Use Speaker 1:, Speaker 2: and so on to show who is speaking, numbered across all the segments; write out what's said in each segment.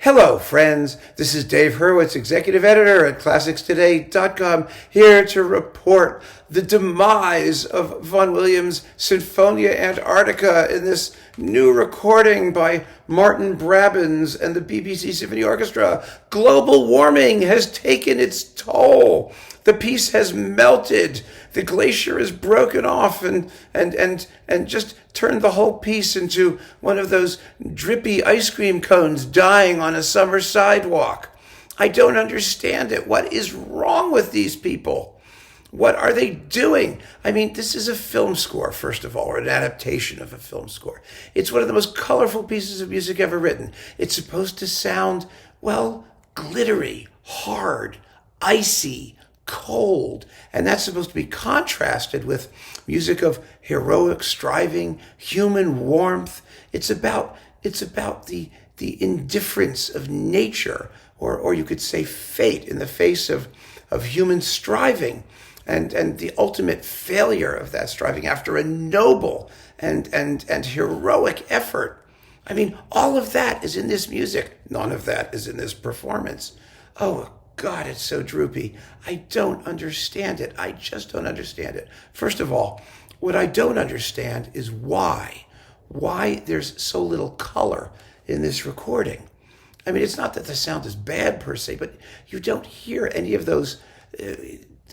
Speaker 1: Hello, friends. This is Dave Hurwitz, executive editor at ClassicsToday.com, here to report the demise of Vaughan Williams' Sinfonia Antarctica in this new recording by Martyn, Brabbins, and the BBC Symphony Orchestra. Global warming has taken its toll. The piece has melted. The glacier is broken off and just turned the whole piece into one of those drippy ice cream cones dying on a summer sidewalk. I don't understand it. What is wrong with these people? What are they doing? I mean, this is a film score, first of all, or an adaptation of a film score. It's one of the most colorful pieces of music ever written. It's supposed to sound, well, glittery, hard, icy, cold, and that's supposed to be contrasted with music of heroic striving, human warmth. It's about the indifference of nature, or you could say fate, in the face of human striving, and the ultimate failure of that striving after a noble and heroic effort. I mean, all of that is in this music. None of that is in this performance. Oh, God, it's so droopy. I don't understand it. I just don't understand it. First of all, what I don't understand is why there's so little color in this recording. I mean, it's not that the sound is bad per se, but you don't hear any of those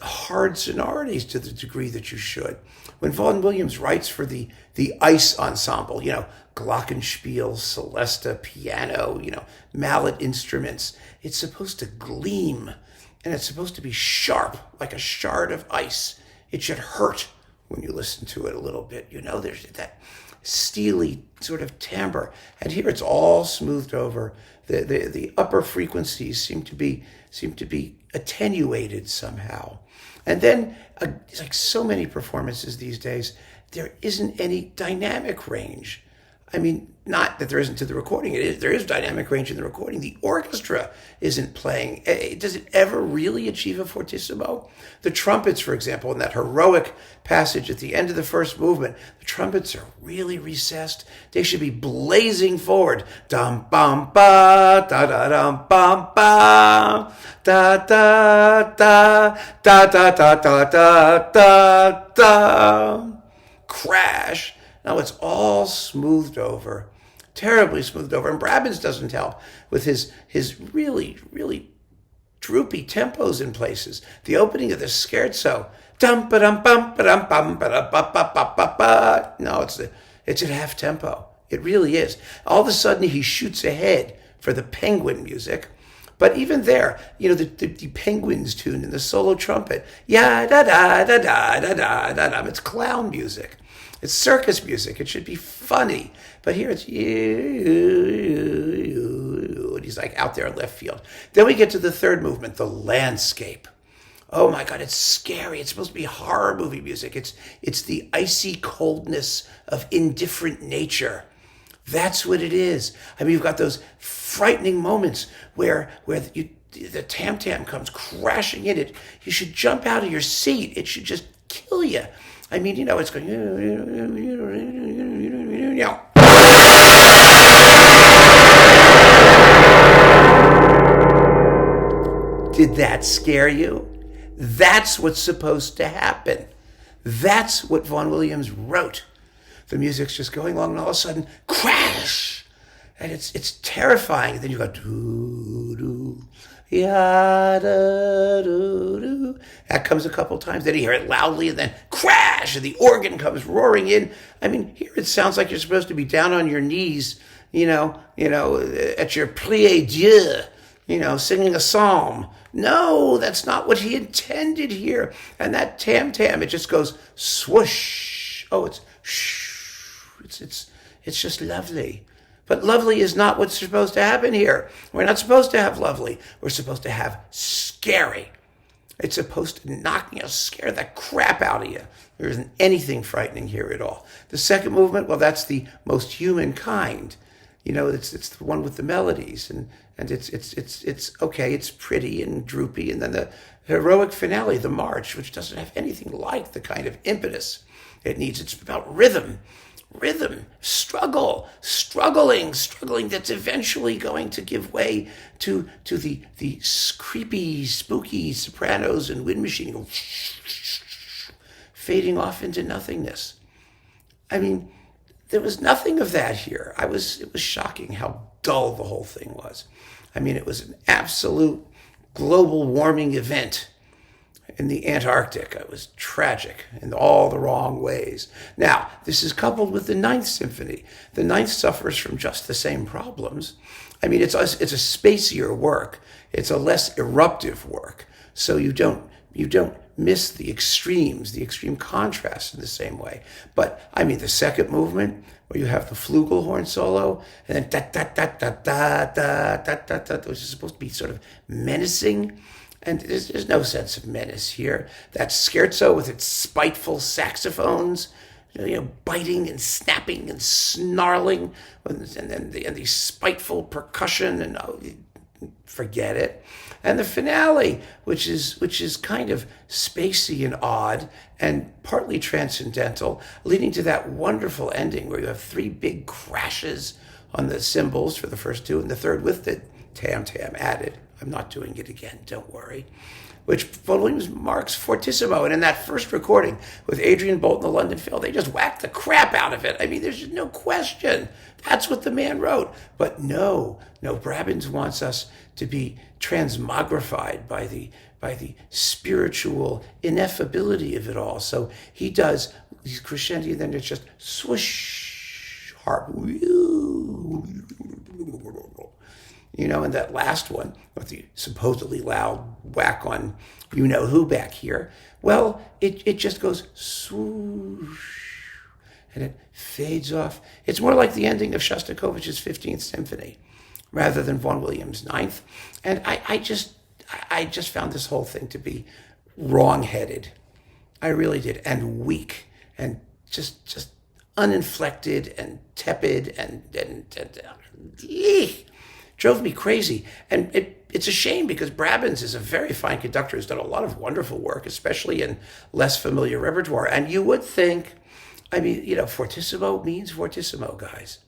Speaker 1: hard sonorities to the degree that you should. When Vaughan Williams writes for the ice ensemble, glockenspiel, celesta, piano, mallet instruments, it's supposed to gleam, and it's supposed to be sharp, like a shard of ice. It should hurt when you listen to it a little bit. There's that steely sort of timbre, and here it's all smoothed over. The upper frequencies seem to be attenuated somehow. And then, like so many performances these days, there isn't any dynamic range. I mean, not that there isn't to the recording. There is dynamic range in the recording. The orchestra isn't playing. Does it ever really achieve a fortissimo? The trumpets, for example, in that heroic passage at the end of the first movement, the trumpets are really recessed. They should be blazing forward. Dum bum ba da da dum bum ba da da da da da da da da da da. Crash. Now it's all smoothed over, terribly smoothed over. And Brabbins doesn't help with his really, really droopy tempos in places. The opening of the scherzo, dum ba dum bum ba dum bum ba da ba ba ba ba ba. No, it's at half tempo. It really is. All of a sudden he shoots ahead for the penguin music. But even there, the penguins tune in the solo trumpet, ya da da da da da da da da. It's clown music. It's circus music. It should be funny. But here it's you, and he's like out there in left field. Then we get to the third movement, the landscape. Oh my God, it's scary. It's supposed to be horror movie music. It's the icy coldness of indifferent nature. That's what it is. I mean, you've got those frightening moments where the tam-tam comes crashing in. You should jump out of your seat. It should just kill you. I mean, it's going. Did that scare you? That's what's supposed to happen. That's what Vaughan Williams wrote. The music's just going along, and all of a sudden, crash! And it's terrifying. Then you go, doo-doo, ya-da-doo-doo. That comes a couple times. Then you hear it loudly, and then crash, and the organ comes roaring in. I mean, here it sounds like you're supposed to be down on your knees, at your plie-dieu, singing a psalm. No, that's not what he intended here. And that tam-tam, it just goes swoosh. Oh, it's shh. It's just lovely. But lovely is not what's supposed to happen here. We're not supposed to have lovely. We're supposed to have scary. It's supposed to scare the crap out of you. There isn't anything frightening here at all. The second movement, well, that's the most human kind. It's the one with the melodies, and it's okay. It's pretty and droopy, and then the heroic finale, the march, which doesn't have anything like the kind of impetus it needs. It's about rhythm. rhythm, struggling that's eventually going to give way to the creepy, spooky sopranos and wind machine fading off into nothingness. I mean, there was nothing of that here. It was shocking how dull the whole thing was. I mean, it was an absolute global warming event in the Antarctic. It was tragic in all the wrong ways. Now, this is coupled with the Ninth Symphony. The Ninth suffers from just the same problems. I mean, it's a spacier work. It's a less eruptive work. So you don't miss the extremes, the extreme contrast in the same way. But I mean, the second movement, where you have the flugelhorn solo, and then da da da da da da da da da, which is supposed to be sort of menacing, and there's no sense of menace here. That scherzo with its spiteful saxophones, biting and snapping and snarling, and then the spiteful percussion, and forget it. And the finale, which is kind of spacey and odd and partly transcendental, leading to that wonderful ending where you have three big crashes on the cymbals for the first two, and the third with the tam-tam added. I'm not doing it again, don't worry. Which Vaughan Williams marks fortissimo. And in that first recording with Adrian Bolt and the London Phil, they just whacked the crap out of it. I mean, there's just no question. That's what the man wrote. But no, Brabbins wants us to be transmogrified by the spiritual ineffability of it all. So he does these crescendi, and then it's just swoosh, harp. And that last one with the supposedly loud whack on who back here. Well, it just goes swoosh, and it fades off. It's more like the ending of Shostakovich's 15th Symphony rather than Vaughan Williams' 9th. And I just found this whole thing to be wrong-headed. I really did, and weak, and just uninflected and tepid and drove me crazy. And it's a shame, because Brabbins is a very fine conductor who's done a lot of wonderful work, especially in less familiar repertoire. And you would think, fortissimo means fortissimo, guys.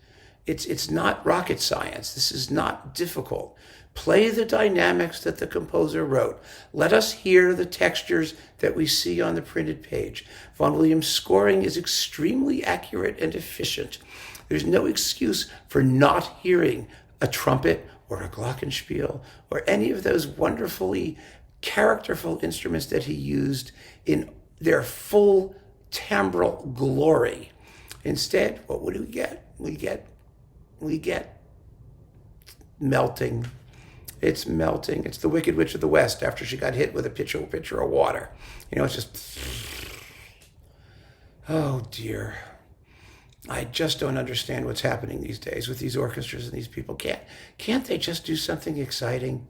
Speaker 1: It's not rocket science. This is not difficult. Play the dynamics that the composer wrote. Let us hear the textures that we see on the printed page. Vaughan Williams' scoring is extremely accurate and efficient. There's no excuse for not hearing a trumpet or a glockenspiel or any of those wonderfully characterful instruments that he used in their full timbral glory. Instead, what would we get? We get melting. It's melting. It's the Wicked Witch of the West after she got hit with a pitcher of water. It's just, oh dear. I just don't understand what's happening these days with these orchestras and these people. Can't they just do something exciting?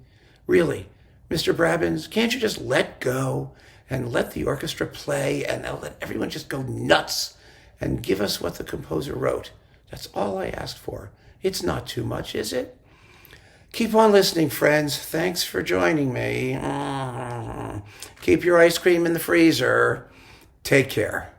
Speaker 1: Really, Mr. Brabbins, can't you just let go and let the orchestra play and let everyone just go nuts and give us what the composer wrote? That's all I asked for. It's not too much, is it? Keep on listening, friends. Thanks for joining me. Keep your ice cream in the freezer. Take care.